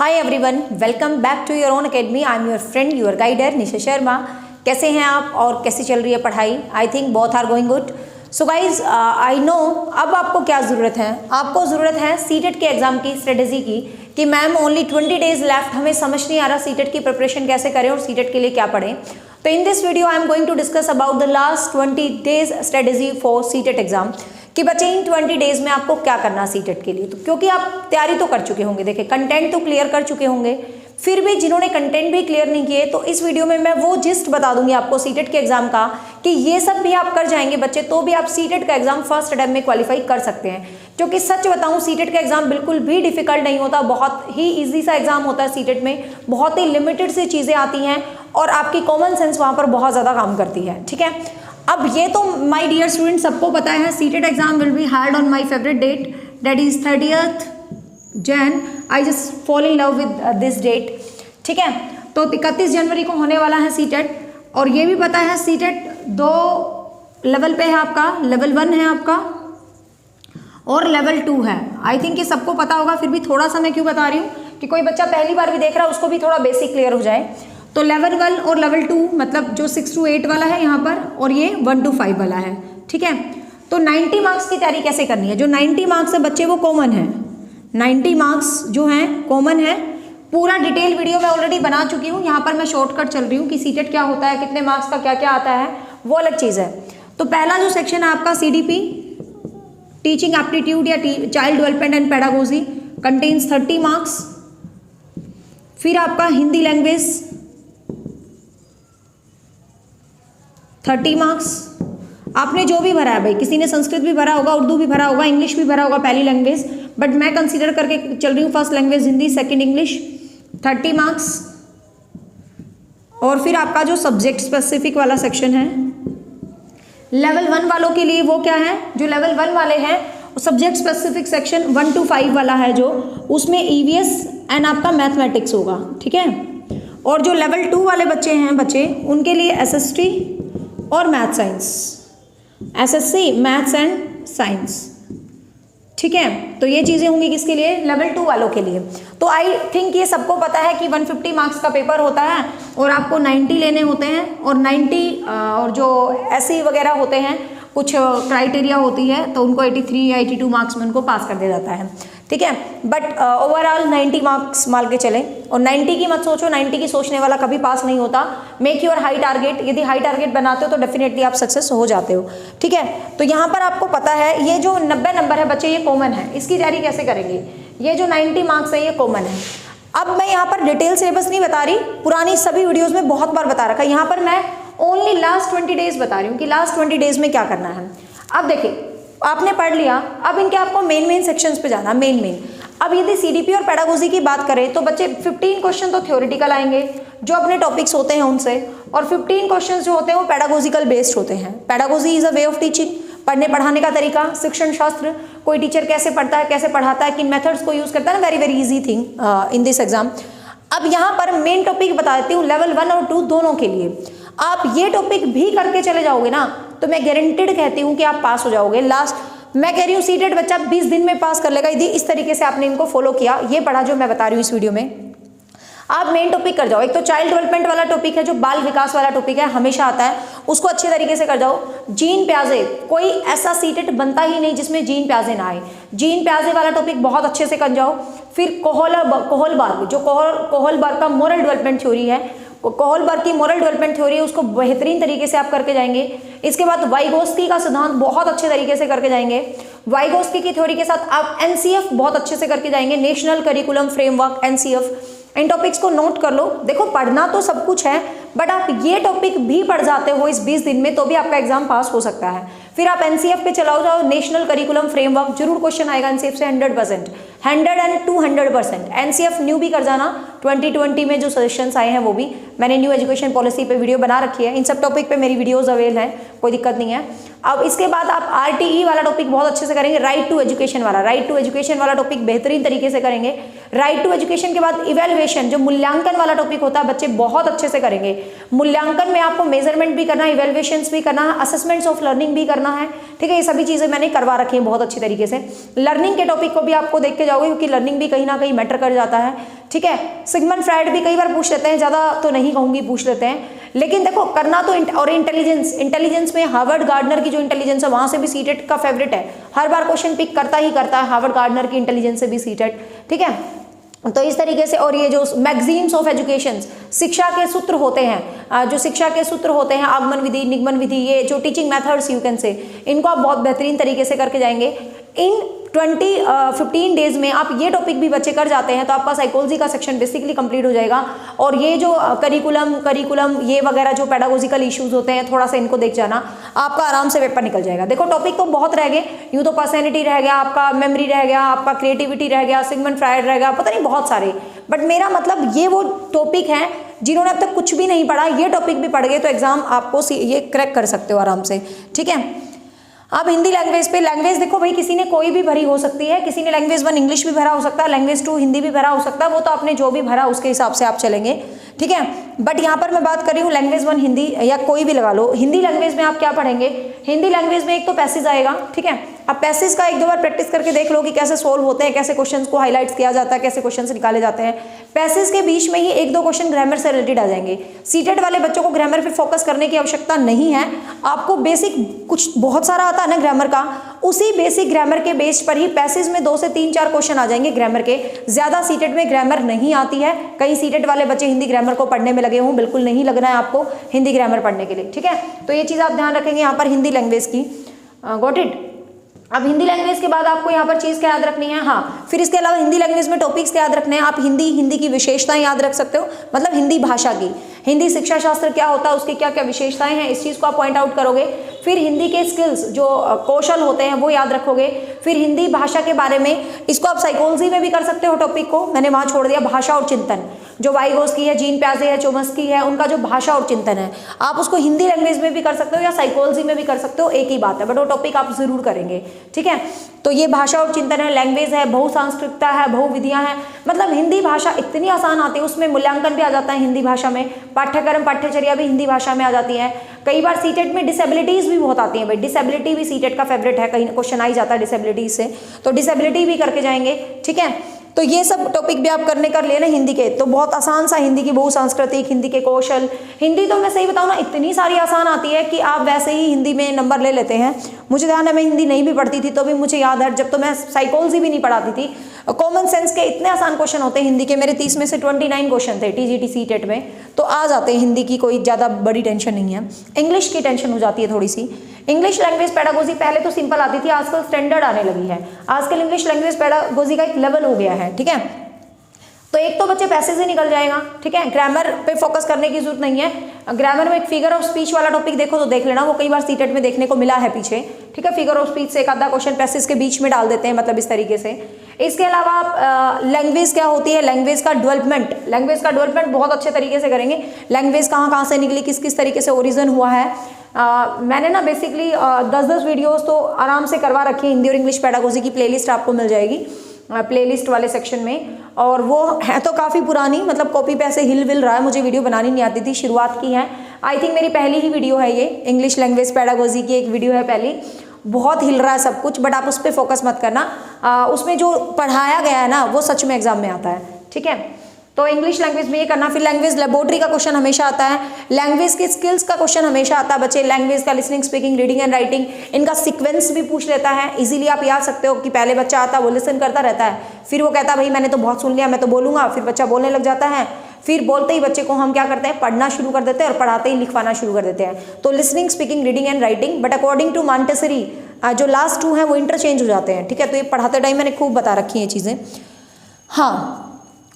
Hi everyone, welcome back to your own academy. I am your friend your guider Nisha Sharma. कैसे हैं आप और कैसी चल रही है पढ़ाई? I think both are going good. So guys, I know अब आपको क्या ज़रूरत है। आपको ज़रूरत है सीटेट के एग्ज़ाम की स्ट्रेटेजी की कि मैम ओनली 20 डेज लेफ्ट, हमें समझ नहीं आ रहा सीटेट की प्रिपरेशन कैसे करें और सीटेट के लिए क्या पढ़ें। तो in this video I am going to discuss about the last 20 days strategy for CTET exam कि बच्चे इन 20 डेज में आपको क्या करना सीटेट के लिए। तो क्योंकि आप तैयारी तो कर चुके होंगे, देखिए कंटेंट तो क्लियर कर चुके होंगे, फिर भी जिन्होंने कंटेंट भी क्लियर नहीं किए तो इस वीडियो में मैं वो जिस्ट बता दूंगी आपको सीटेट के एग्जाम का कि ये सब भी आप कर जाएंगे बच्चे तो भी आप सीटेट का एग्जाम फर्स्ट अटेम्प्ट में क्वालिफाई कर सकते हैं। क्योंकि सच बताऊं सीटेट का एग्जाम बिल्कुल भी डिफिकल्ट नहीं होता, बहुत ही ईजी सा एग्जाम होता है सीटेट में। बहुत ही लिमिटेड सी चीज़ें आती हैं और आपकी कॉमन सेंस वहाँ पर बहुत ज़्यादा काम करती है। ठीक है, अब ये तो माय डियर स्टूडेंट सबको पता है CTET exam will be held on my favourite date, that is 30th Jan। I just fall in love with this date. ठीक है, तो 31 जनवरी को होने वाला है सीटेट। और ये भी पता है सीटेट 2 लेवल पे है आपका, लेवल 1 है आपका और लेवल 2 है। आई थिंक ये सबको पता होगा, फिर भी थोड़ा सा मैं क्यों बता रही हूँ कि कोई बच्चा पहली बार भी देख रहा है उसको भी थोड़ा बेसिक क्लियर हो जाए। तो लेवल 1 और लेवल 2 मतलब जो 6 to 8 वाला है यहाँ पर और ये 1 to 5 वाला है। ठीक है, तो 90 मार्क्स की तैयारी कैसे करनी है? जो 90 मार्क्स है बच्चे वो कॉमन है, 90 मार्क्स जो हैं कॉमन है। पूरा डिटेल वीडियो मैं ऑलरेडी बना चुकी हूँ, यहाँ पर मैं शॉर्टकट चल रही हूँ कि सीटेट क्या होता है, कितने मार्क्स का क्या क्या आता है, वो अलग चीज़ है। तो पहला जो सेक्शन है आपका CDP टीचिंग एप्टीट्यूड या child development and pedagogy contains 30 marks. फिर आपका हिंदी लैंग्वेज 30 मार्क्स। आपने जो भी भरा है भाई, किसी ने संस्कृत भी भरा होगा, उर्दू भी भरा होगा, इंग्लिश भी भरा होगा पहली लैंग्वेज, बट मैं कंसीडर करके चल रही हूँ first language Hindi, second English, 30 marks. और फिर आपका जो सब्जेक्ट स्पेसिफिक वाला सेक्शन है लेवल 1 वालों के लिए, वो क्या है? जो लेवल 1 वाले हैं सब्जेक्ट स्पेसिफिक सेक्शन 1 to 5 वाला है जो, उसमें EVS एंड आपका मैथमेटिक्स होगा। ठीक है, और जो लेवल 2 वाले बच्चे हैं उनके लिए SST और math science, SSC maths and science. ठीक है, तो ये चीज़ें होंगी किसके लिए? लेवल 2 वालों के लिए। तो आई थिंक ये सबको पता है कि 150 मार्क्स का पेपर होता है और आपको 90 लेने होते हैं और 90 और जो SC वगैरह होते हैं कुछ क्राइटेरिया होती है तो उनको 83 या 82 मार्क्स में उनको पास कर दिया जाता है। ठीक है, बट ओवरऑल 90 मार्क्स मान के चलें और 90 की मत सोचो, 90 की सोचने वाला कभी पास नहीं होता। मेक योर हाई टारगेट, यदि हाई टारगेट बनाते हो तो डेफिनेटली आप सक्सेस हो जाते हो। ठीक है, तो यहाँ पर आपको पता है ये जो 90 नंबर है बच्चे ये कॉमन है, इसकी तैयारी कैसे करेंगे? ये जो 90 मार्क्स है ये कॉमन है। अब मैं यहाँ पर डिटेल सिलेबस नहीं बता रही, पुरानी सभी वीडियोज़ में बहुत बार बता रखा है, यहाँ पर मैं ओनली लास्ट 20 डेज बता रही हूँ कि लास्ट 20 डेज में क्या करना है। अब देखिए आपने पढ़ लिया, अब इनके आपको मेन सेक्शंस पे जाना, मेन। अब यदि CDP और पेडागोजी की बात करें तो बच्चे 15 क्वेश्चन तो थ्योरेटिकल आएंगे जो अपने टॉपिक्स होते हैं उनसे, और 15 क्वेश्चन जो होते हैं वो पेडागोजिकल बेस्ड होते हैं। Pedagogy is a way of teaching, पढ़ने पढ़ाने का तरीका, शिक्षण शास्त्र, कोई टीचर कैसे पढ़ता है, कैसे पढ़ाता है, किन मेथड्स को यूज़ करता है ना, very easy thing in this exam. अब यहाँ पर मेन टॉपिक बता देती हूँ लेवल 1 और 2 दोनों के लिए। आप ये टॉपिक भी करके चले जाओगे ना तो मैं गारंटेड कहती हूँ कि आप पास हो जाओगे। लास्ट मैं कह रही हूँ सीटेट बच्चा 20 दिन में पास कर लेगा यदि इस तरीके से आपने इनको फॉलो किया, ये पढ़ा जो मैं बता रही हूँ इस वीडियो में। आप मेन टॉपिक कर जाओ, एक तो चाइल्ड डेवलपमेंट वाला टॉपिक है जो बाल विकास वाला टॉपिक है, हमेशा आता है, उसको अच्छे तरीके से कर जाओ। जीन प्याजे, कोई ऐसा सीटेट बनता ही नहीं जिसमें जीन प्याजे ना आए, जीन प्याजे वाला टॉपिक बहुत अच्छे से कर जाओ। फिर कोहलबर्ग, जो कोहलबर्ग का मोरल डेवलपमेंट थ्योरी है, कोहलबर्ग की मोरल डेवलपमेंट थ्योरी है, उसको बेहतरीन तरीके से आप करके जाएंगे। इसके बाद वाइगोस्की का सिद्धांत बहुत अच्छे तरीके से करके जाएंगे। वाइगोस्की की थ्योरी के साथ आप NCF बहुत अच्छे से करके जाएंगे, नेशनल करिकुलम फ्रेमवर्क NCF। इन टॉपिक्स को नोट कर लो। देखो पढ़ना तो सब कुछ है बट आप ये टॉपिक भी पढ़ जाते हो इस 20 दिन में तो भी आपका एग्जाम पास हो सकता है। फिर आप NCF पे चलाओ जाओ, नेशनल करिकुलम फ्रेमवर्क, जरूर क्वेश्चन आएगा NCF से 100%, 100 and 200%। NCF न्यू भी कर जाना, 2020 में जो सजेशंस आए हैं वो भी मैंने न्यू एजुकेशन पॉलिसी पे वीडियो बना रखी है, इन सब टॉपिक पे मेरी वीडियोस अवेलेबल हैं, कोई दिक्कत नहीं है। अब इसके बाद आप RTE वाला टॉपिक बहुत अच्छे से करेंगे, राइट टू एजुकेशन वाला टॉपिक बेहतरीन तरीके से करेंगे। राइट टू एजुकेशन के बाद इवेल्युएशन, जो मूल्यांकन वाला टॉपिक होता है, बच्चे बहुत अच्छे से करेंगे। मूल्यांकन में आपको मेजरमेंट भी करना है, इवेल्युएशंस भी करना है, असेसमेंट्स ऑफ लर्निंग भी करना है। ठीक है, ये सभी चीज़ें मैंने करवा रखी हैं बहुत अच्छी तरीके से। लर्निंग के टॉपिक को भी आपको देख के जाओगे क्योंकि लर्निंग भी कहीं ना कहीं मैटर कर जाता है। ठीक है। सिगमंड फ्राइड भी कई बार पूछ लेते हैं, ज़्यादा तो नहीं कहूँगी पूछ लेते हैं, लेकिन देखो करना तो और इंटेलिजेंस में हार्वर्ड गार्डनर की जो इंटेलिजेंस है वहाँ से भी सीटेट का फेवरेट है, हर बार क्वेश्चन पिक करता ही करता है हार्वर्ड गार्डनर की इंटेलिजेंस से भी सीटेट, ठीक है। तो इस तरीके से, और ये जो मैगजीन्स ऑफ एजुकेशन, शिक्षा के सूत्र होते हैं, जो शिक्षा के सूत्र होते हैं, आगमन विधि, निगमन विधि, ये जो teaching methods you can say, इनको आप बहुत बेहतरीन तरीके से करके जाएंगे। इन 15 डेज में आप ये टॉपिक भी बच्चे कर जाते हैं तो आपका साइकोलॉजी का सेक्शन बेसिकली कंप्लीट हो जाएगा। और ये जो करिकुलम ये वगैरह जो पेडागोजिकल इश्यूज होते हैं, थोड़ा सा इनको देख जाना, आपका आराम से पेपर निकल जाएगा। देखो टॉपिक तो बहुत रह गए, यूँ तो पर्सनैलिटी रह गया, आपका मेमोरी रह गया, आपका क्रिएटिविटी रह गया, सिगमंड फ्राइड रह गया, पता नहीं बहुत सारे, बट मेरा मतलब ये वो टॉपिक हैं जिन्होंने अब तक कुछ भी नहीं पढ़ा, ये टॉपिक भी पढ़ गए तो एग्जाम आपको ये क्रैक कर सकते हो आराम से, ठीक है। अब हिंदी लैंग्वेज पे, लैंग्वेज देखो भाई किसी ने कोई भी भरी हो सकती है, किसी ने लैंग्वेज 1 इंग्लिश भी भरा हो सकता है, लैंग्वेज 2 हिंदी भी भरा हो सकता है, वो तो आपने जो भी भरा उसके हिसाब से आप चलेंगे, ठीक है। बट यहाँ पर मैं बात कर रही हूँ लैंग्वेज 1 हिंदी या कोई भी लगा लो। हिंदी लैंग्वेज में आप क्या पढ़ेंगे, हिंदी लैंग्वेज में एक तो पैसेज आएगा, ठीक है। अब पैसेज का 1-2 बार प्रैक्टिस करके देख लो कि कैसे सोल्व होते हैं, कैसे क्वेश्चंस को हाईलाइट्स किया जाता है, कैसे क्वेश्चंस निकाले जाते हैं। पैसेज के बीच में ही 1-2 क्वेश्चन ग्रामर से रिलेटेड आ जाएंगे। सीटेट वाले बच्चों को ग्रामर पे फोकस करने की आवश्यकता नहीं है, आपको बेसिक कुछ बहुत सारा आता है ना ग्रामर का, उसी बेसिक ग्रामर के बेस पर ही पैसेज में 2 से 3-4 क्वेश्चन आ जाएंगे ग्रामर के। ज्यादा सीटेट में ग्रामर नहीं आती है, कई सीटेट वाले बच्चे हिंदी ग्रामर को पढ़ने में लगे हों, बिल्कुल नहीं लगना है आपको हिंदी ग्रामर पढ़ने के लिए, ठीक है। तो ये चीज़ आप ध्यान रखेंगे यहाँ पर हिंदी लैंग्वेज की। Got it. अब हिंदी लैंग्वेज के बाद आपको यहाँ पर चीज़ क्या याद रखनी है, हाँ फिर इसके अलावा हिंदी लैंग्वेज में टॉपिक्स क्या याद रखने हैं, आप हिंदी की विशेषताएं याद रख सकते हो, मतलब हिंदी भाषा की, हिंदी शिक्षा शास्त्र क्या होता है, उसकी क्या क्या विशेषताएं हैं, इस चीज़ को आप पॉइंट आउट करोगे। फिर हिंदी के स्किल्स जो कौशल होते हैं वो याद रखोगे। फिर हिंदी भाषा के बारे में, इसको आप साइकोलॉजी में भी कर सकते हो टॉपिक को, मैंने वहाँ छोड़ दिया, भाषा और चिंतन, जो वाइगोस्की है, जीन प्याजे है, चोम्स्की है, उनका जो भाषा और चिंतन है, आप उसको हिंदी लैंग्वेज में भी कर सकते हो या साइकोलॉजी में भी कर सकते हो, एक ही बात है, बट वो टॉपिक आप जरूर करेंगे, ठीक है। तो ये भाषा और चिंतन है, लैंग्वेज है, बहुसांस्कृतिकता है, बहुविधियां हैं, मतलब हिंदी भाषा इतनी आसान आती है, उसमें मूल्यांकन भी आ जाता है हिंदी भाषा में, पाठ्यक्रम पाठ्यचर्या भी हिंदी भाषा में आ जाती है। कई बार सीटेट में डिसेबिलिटीज भी बहुत आती हैं भाई, डिसेबिलिटी भी सीटेट का फेवरेट है, कहीं क्वेश्चन आ ही जाता है डिसेबिलिटीज से, तो डिसेबिलिटी भी करके जाएंगे, ठीक है। तो ये सब टॉपिक भी आप करने कर लिए ना हिंदी के, तो बहुत आसान सा हिंदी की बहुसांस्कृतिक, हिंदी के कौशल, हिंदी तो मैं सही बताऊँ ना इतनी सारी आसान आती है कि आप वैसे ही हिंदी में नंबर ले लेते हैं। मुझे ध्यान है मैं हिंदी नहीं भी पढ़ती थी तो भी मुझे याद है, जब तो मैं साइकोलॉजी भी नहीं पढ़ाती थी, कॉमन सेंस के इतने आसान क्वेश्चन होते हैं हिंदी के, मेरे 30 में से 29 क्वेश्चन थे टीजीटी सीटेट में, तो आ जाते हैं हिंदी की, कोई ज़्यादा बड़ी टेंशन नहीं है। इंग्लिश की टेंशन हो जाती है थोड़ी सी। इंग्लिश लैंग्वेज पेडागोजी पहले तो सिंपल आती थी, आजकल स्टैंडर्ड आने लगी है, आजकल इंग्लिश लैंग्वेज पेडागोजी का एक लेवल हो गया है, ठीक है। तो एक तो बच्चे पैसे से निकल जाएगा, ठीक है, ग्रामर पे फोकस करने की जरूरत नहीं है। ग्रामर में एक फिगर ऑफ स्पीच वाला टॉपिक देखो तो देख लेना, वो कई बार सीटेट में देखने को मिला है पीछे, ठीक है। फिगर ऑफ स्पीच से एक आधा क्वेश्चन पैसेज के बीच में डाल देते हैं, मतलब इस तरीके से। इसके अलावा आप लैंग्वेज क्या होती है, लैंग्वेज का डेवलपमेंट बहुत अच्छे तरीके से करेंगे। लैंग्वेज कहाँ से निकली, किस किस तरीके से ओरिजिन हुआ है, मैंने ना बेसिकली 10-10 वीडियोस तो आराम से करवा रखी है, हिंदी और इंग्लिश पेडागोजी की प्लेलिस्ट आपको मिल जाएगी प्लेलिस्ट वाले सेक्शन में, और वो है तो काफ़ी पुरानी, मतलब कॉपी पे ऐसे हिल विल रहा है, मुझे वीडियो बनानी नहीं आती थी, शुरुआत की है, आई थिंक मेरी पहली ही वीडियो है ये, इंग्लिश लैंग्वेज पेडागोजी की एक वीडियो है पहली, बहुत हिल रहा है सब कुछ, बट आप उस पर फोकस मत करना, उसमें जो पढ़ाया गया है ना वो सच में एग्जाम में आता है, ठीक है। तो इंग्लिश लैंग्वेज में ये करना। फिर लैंग्वेज लेबोरेटरी का क्वेश्चन हमेशा आता है, लैंग्वेज के स्किल्स का क्वेश्चन हमेशा आता है बच्चे, लैंग्वेज का listening, speaking, reading and writing, इनका सीक्वेंस भी पूछ लेता है, इजीली आप याद सकते हो कि पहले बच्चा आता है वो लिसन करता रहता है, फिर वो कहता है भाई मैंने तो बहुत सुन लिया मैं तो बोलूँगा, फिर बच्चा बोलने लग जाता है, फिर बोलते ही बच्चे को हम क्या करते हैं पढ़ना शुरू कर देते हैं और पढ़ाते ही लिखवाना शुरू कर देते हैं। तो listening, speaking, reading and writing, but according to Montessori जो लास्ट 2 हैं वो इंटरचेंज हो जाते हैं, ठीक है। तो ये पढ़ाते टाइम मैंने खूब बता रखी हैं चीज़ें, हाँ।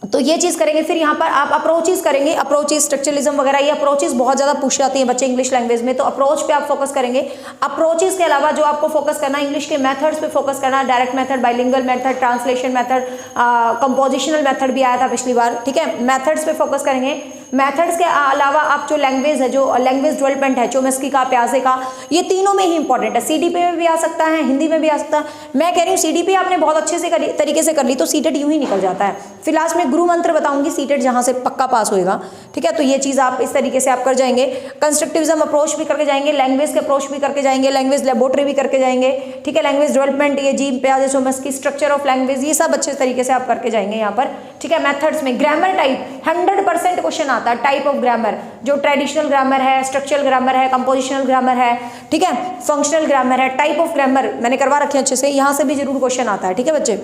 तो ये चीज़ करेंगे। फिर यहाँ पर आप अप्रोचेस करेंगे, अप्रोचेस, स्ट्रक्चरलिज्म वगैरह, ये अप्रोचेस बहुत ज़्यादा पूछ जाती हैं बच्चे इंग्लिश लैंग्वेज में, तो अप्रोच पे आप फोकस करेंगे। अप्रोचेस के अलावा जो आपको फोकस करना है इंग्लिश के मेथड्स पे फोकस करना, direct method, bilingual method, translation method, compositional method भी आया था पिछली बार, ठीक है। मेथड्स पे फोकस करेंगे। मेथड्स के अलावा आप जो लैंग्वेज है, जो लैंग्वेज डेवलपमेंट है, चोम्स्की का, प्याजे का, ये तीनों में ही इंपॉर्टेंट है। सीडीपी में भी आ सकता है, हिंदी में भी आ सकता है। मैं कह रही हूँ सीडीपी आपने बहुत अच्छे से तरीके से कर ली तो सीटेट यूं ही निकल जाता है। फिर लास्ट में गुरु मंत्र बताऊंगी सीटेट जहाँ से पक्का पास होएगा, ठीक है। तो ये चीज़ आप इस तरीके से आप कर जाएंगे। कंस्ट्रक्टिविज्म अप्रोच भी करके जाएंगे, लैंग्वेज के अप्रोच भी करके जाएंगे, लैंग्वेज लेबोरेटरी भी करके जाएंगे, ठीक है। लैंग्वेज डेवलपमेंट, ये जीन प्याजे, चोम्स्की, स्ट्रक्चर ऑफ लैंग्वेज, ये सब अच्छे तरीके से आप करके जाएंगे यहाँ पर, ठीक है। ठीक है। मेथड्स में ग्रामर टाइप 100% क्वेश्चन आता है, टाइप ऑफ ग्रामर, जो ट्रेडिशनल ग्रामर है, स्ट्रक्चरल ग्रामर है, कंपोजिशनल ग्रामर है, ठीक है, फंक्शनल ग्रामर है, टाइप ऑफ ग्रामर मैंने करवा रखे हैं अच्छे से, यहाँ से भी जरूर क्वेश्चन आता है, ठीक है बच्चे।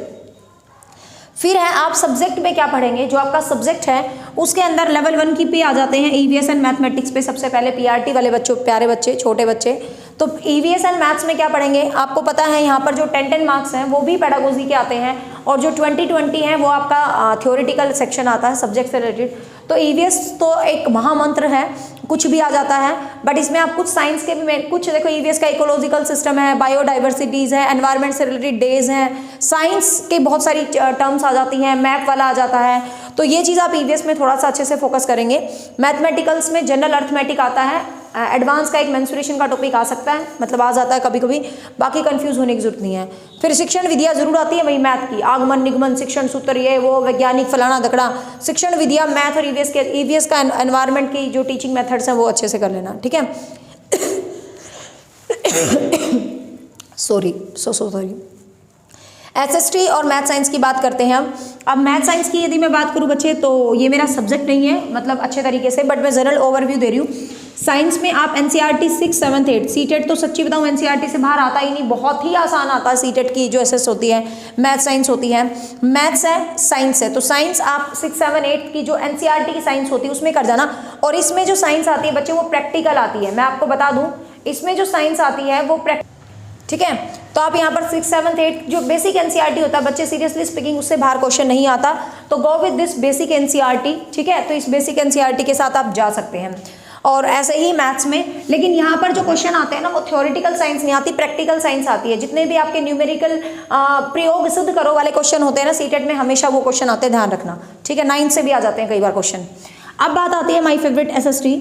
फिर है आप सब्जेक्ट में क्या पढ़ेंगे, जो आपका सब्जेक्ट है उसके अंदर लेवल 1 की पे आ जाते हैं ईवीएस एंड मैथमेटिक्स पे। सबसे पहले पीआरटी वाले बच्चों, प्यारे बच्चे, छोटे बच्चे, तो ईवीएस एंड मैथ्स में क्या पढ़ेंगे, आपको पता है यहाँ पर जो 10 मार्क्स हैं वो भी पेडागोजी के आते हैं, और जो 20 हैं वो आपका थ्योरेटिकल सेक्शन आता है सब्जेक्ट से रिलेटेड। तो ईवीएस तो एक महामंत्र है, कुछ भी आ जाता है, बट इसमें आप कुछ साइंस के भी कुछ देखो, ईवीएस का इकोलॉजिकल सिस्टम है, बायोडाइवर्सिटीज़ है, एनवायरनमेंट से रिलेटेड डेज हैं, साइंस के बहुत सारी टर्म्स आ जाती हैं, मैप वाला आ जाता है, तो ये चीज़ आप ईवीएस में थोड़ा सा अच्छे से फोकस करेंगे। मैथमेटिकल्स में जनरल अर्थमेटिक आता है, एडवांस का एक मेंसुरेशन का टॉपिक आ सकता है, मतलब आ जाता है कभी कभी, बाकी कंफ्यूज होने की जरूरत नहीं है। फिर शिक्षण विद्या जरूर आती है, वही मैथ की, आगमन निगमन शिक्षण सूत्र, ये वो वैज्ञानिक फलाना धकड़ा, शिक्षण विद्या मैथ और ईवीएस का एनवायरनमेंट की जो टीचिंग मेथड्स हैं वो अच्छे से कर लेना, ठीक है। सॉरी एसएसटी और मैथ साइंस की बात करते हैं हम। अब मैथ साइंस की यदि मैं बात करूं बच्चे, तो ये मेरा सब्जेक्ट नहीं है मतलब अच्छे तरीके से, बट मैं जनरल ओवरव्यू दे रही हूँ। साइंस में आप एनसीईआरटी 6, 7, 8, सीटेट तो सच्ची बताऊं एनसीईआरटी से बाहर आता ही नहीं, बहुत ही आसान आता है सीटेट की जो एसएस होती है, मैथ साइंस होती है, मैथ्स है, साइंस है, तो साइंस आप 6, 7, 8 की जो एनसीईआरटी की साइंस होती है उसमें कर जाना। और इसमें जो साइंस आती है बच्चे वो प्रैक्टिकल आती है, मैं आपको बता दूँ, इसमें जो साइंस आती है वो ठीक है। तो आप यहाँ पर 6, 7, 8 जो बेसिक एनसीईआरटी होता है बच्चे, सीरियसली स्पीकिंग उससे बाहर क्वेश्चन नहीं आता, तो go with this basic NCERT, ठीक है। तो इस बेसिक एनसीईआरटी के साथ आप जा सकते हैं। और ऐसे ही मैथ्स में, लेकिन यहाँ पर जो क्वेश्चन आते हैं ना वो थ्योरेटिकल साइंस नहीं आती, प्रैक्टिकल साइंस आती है। जितने भी आपके न्यूमेरिकल प्रयोग सिद्ध करो वाले क्वेश्चन होते हैं ना सीटेट में, हमेशा वो क्वेश्चन आते हैं, ध्यान रखना, ठीक है। 9 से भी आ जाते हैं कई बार क्वेश्चन। अब बात आती है माई फेवरेट एसएसटी।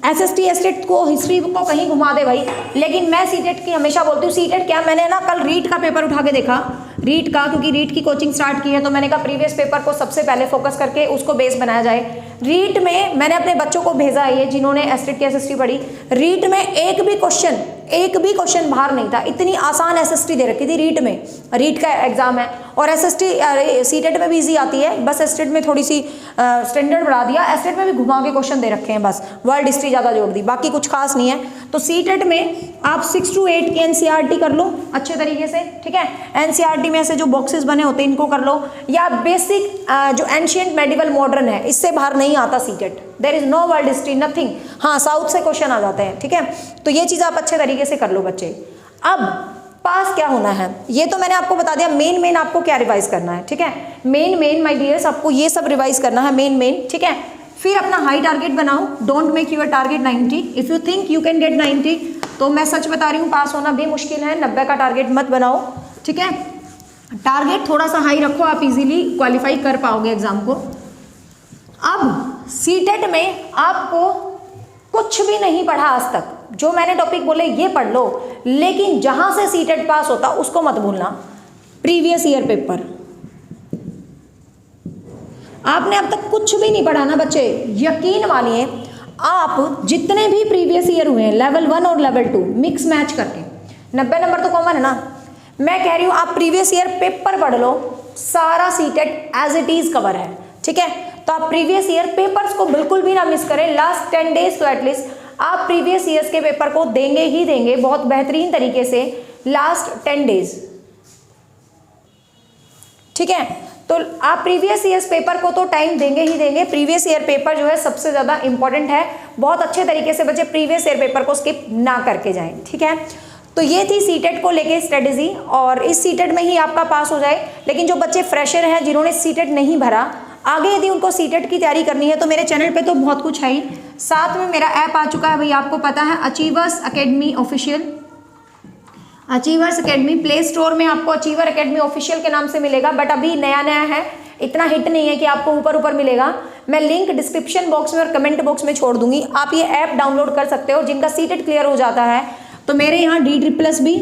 एसएसटी को हिस्ट्री को कहीं घुमा दे भाई, लेकिन मैं सीटेट की हमेशा बोलती हूँ। सीटेट क्या, मैंने ना कल रीट का पेपर उठा के देखा, रीट का, क्योंकि रीट की कोचिंग स्टार्ट की है, तो मैंने कहा प्रीवियस पेपर को सबसे पहले फोकस करके उसको बेस बनाया जाए। रीट में मैंने अपने बच्चों को भेजा है, ये जिन्होंने एसटेट की एसएसटी पढ़ी, रीट में एक भी क्वेश्चन बाहर नहीं था। इतनी आसान एसएसटी दे रखी थी रीट में, रीट का एग्जाम है, और एसएसटी सीटेट में भी इजी आती है, बस एसटेट में थोड़ी सी स्टैंडर्ड बढ़ा दिया, एसटेट में भी घुमा के क्वेश्चन दे रखे हैं, बस वर्ल्ड हिस्ट्री ज़्यादा जोड़ दी, बाकी कुछ खास नहीं है। तो सीटेट में आप 6 to 8 की एनसीईआरटी कर लो अच्छे तरीके से, ठीक है। एनसीईआरटी में ऐसे जो बॉक्सेस बने होते हैं इनको कर लो, या बेसिक जो एंशिएंट मेडिवल मॉडर्न है इससे बाहर नहीं आता CTET, there is no world history nothing. हाँ, साउथ से क्वेश्चन आ जाते हैं, ठीक है। तो ये चीज़ आप अच्छे तरीके से कर लो बच्चे। अब पास क्या होना है ये तो मैंने आपको बता दिया, मेन आपको क्या रिवाइज करना है, ठीक है। मेन माय डियर्स आपको ये सब रिवाइज करना है, मेन, ठीक है। फिर अपना हाई टारगेट बनाओ, don't make your target 90, if you think you can get 90, तो मैं सच बता रही हूँ पास होना भी मुश्किल है, 90 का टारगेट मत बनाओ, ठीक है। टारगेट थोड़ा सा हाई रखो, आप इजीली क्वालिफाई कर पाओगे एग्जाम को। अब सीटेट में आपको कुछ भी नहीं पढ़ा आज तक, जो मैंने टॉपिक बोले ये पढ़ लो, लेकिन जहां से सीटेट पास होता उसको मत भूलना। प्रीवियस ईयर पेपर आपने अब तक कुछ भी नहीं पढ़ा ना बच्चे, यकीन मानिए आप जितने भी प्रीवियस ईयर हुए हैं लेवल 1 और लेवल 2 मिक्स मैच करके, 90 नंबर तो कॉमन है ना, मैं कह रही हूँ आप प्रीवियस ईयर पेपर पढ़ लो, सारा CTET as it is cover है, ठीक है। तो आप प्रीवियस ईयर पेपर्स को बिल्कुल भी ना मिस करें, लास्ट 10 डेज तो एटलीस्ट आप प्रीवियस ईयर्स के पेपर को देंगे ही देंगे बहुत बेहतरीन तरीके से, लास्ट 10 डेज, ठीक है। तो आप प्रीवियस ईयर्स पेपर को तो टाइम देंगे ही देंगे, प्रीवियस ईयर पेपर जो है सबसे ज़्यादा इंपॉर्टेंट है, बहुत अच्छे तरीके से बच्चे प्रीवियस ईयर पेपर को स्किप ना करके जाएं, ठीक है। तो ये थी सीटेट को लेके स्ट्रेटेजी, और इस सीटेट में ही आपका पास हो जाए। लेकिन जो बच्चे फ्रेशर हैं जिन्होंने सीटेट नहीं भरा, आगे यदि उनको सीटेट की तैयारी करनी है तो मेरे चैनल पे तो बहुत कुछ है ही, साथ में मेरा ऐप आ चुका है भाई, आपको पता है, achievers academy official, achievers academy play store में आपको अचीवर अकेडमी ऑफिशियल के नाम से मिलेगा, बट अभी नया है, इतना हिट नहीं है कि आपको ऊपर मिलेगा। मैं लिंक डिस्क्रिप्शन बॉक्स में और कमेंट बॉक्स में छोड़ दूंगी, आप ये ऐप डाउनलोड कर सकते हो। जिनका सीटेट क्लियर हो जाता है तो मेरे यहाँ DSSB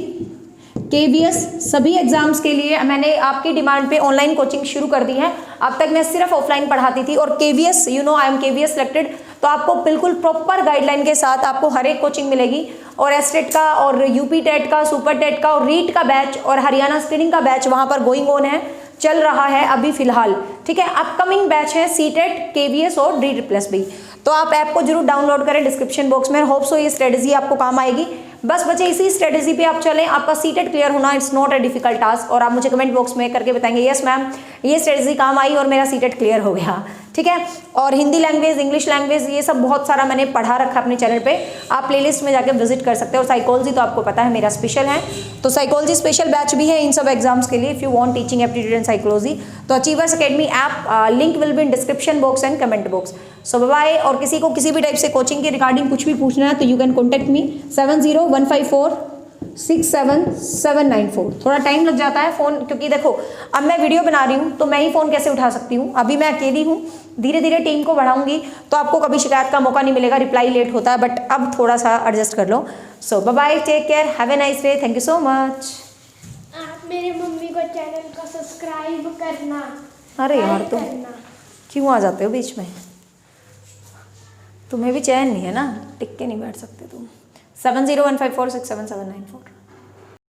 KVS सभी एग्जाम्स के लिए मैंने आपकी डिमांड पे ऑनलाइन कोचिंग शुरू कर दी है। अब तक मैं सिर्फ ऑफलाइन पढ़ाती थी, और KVS I am KVS selected, तो आपको बिल्कुल प्रॉपर गाइडलाइन के साथ आपको हर एक कोचिंग मिलेगी, और एसटेट का और यूपी टेट का, सुपर टेट का और रीट का बैच और हरियाणा स्क्रीनिंग का बैच वहाँ पर गोइंग ऑन है, चल रहा है अभी फिलहाल, ठीक है। अपकमिंग बैच है सीटेट, केवीएस और DSSB। तो आप ऐप को जरूर डाउनलोड करें, डिस्क्रिप्शन बॉक्स में। होप सो ये स्ट्रेटेजी आपको काम आएगी। बस बच्चे इसी स्ट्रेटेजी पे आप चलें, आपका सीटेट क्लियर होना it's not a difficult task. और आप मुझे कमेंट बॉक्स में करके बताएंगे यस मैम ये स्ट्रेटेजी काम आई और मेरा सीटेट क्लियर हो गया, ठीक है। और हिंदी लैंग्वेज, इंग्लिश लैंग्वेज, ये सब बहुत सारा मैंने पढ़ा रखा अपने चैनल पे, आप प्लेलिस्ट में जाके विजिट कर सकते हो। और साइकोलॉजी तो आपको पता है मेरा स्पेशल है, तो साइकोलॉजी स्पेशल बैच भी है इन सब एग्जाम्स के लिए। If you want teaching aptitude and psychology तो Achievers Academy app, link will be in description box and comment box. So bye bye. और किसी को किसी भी टाइप से कोचिंग के रिगार्डिंग कुछ भी पूछना है तो यू कैन कॉन्टेक्ट मी 7015467794। थोड़ा टाइम लग जाता है फ़ोन, क्योंकि देखो अब मैं वीडियो बना रही हूँ तो मैं ही फ़ोन कैसे उठा सकती हूँ, अभी मैं अकेली हूँ। धीरे धीरे टीम को बढ़ाऊंगी तो आपको कभी शिकायत का मौका नहीं मिलेगा, रिप्लाई लेट होता है, बट अब थोड़ा सा एडजस्ट कर लो। So bye bye, take care, have a nice day, thank you so much. आप मेरे मम्मी को चैनल को सब्सक्राइब करना। अरे यार तुम क्यों आ जाते हो बीच में, तुम्हें भी चैन नहीं है ना, टिक के नहीं बैठ सकते तुम। 7015467794।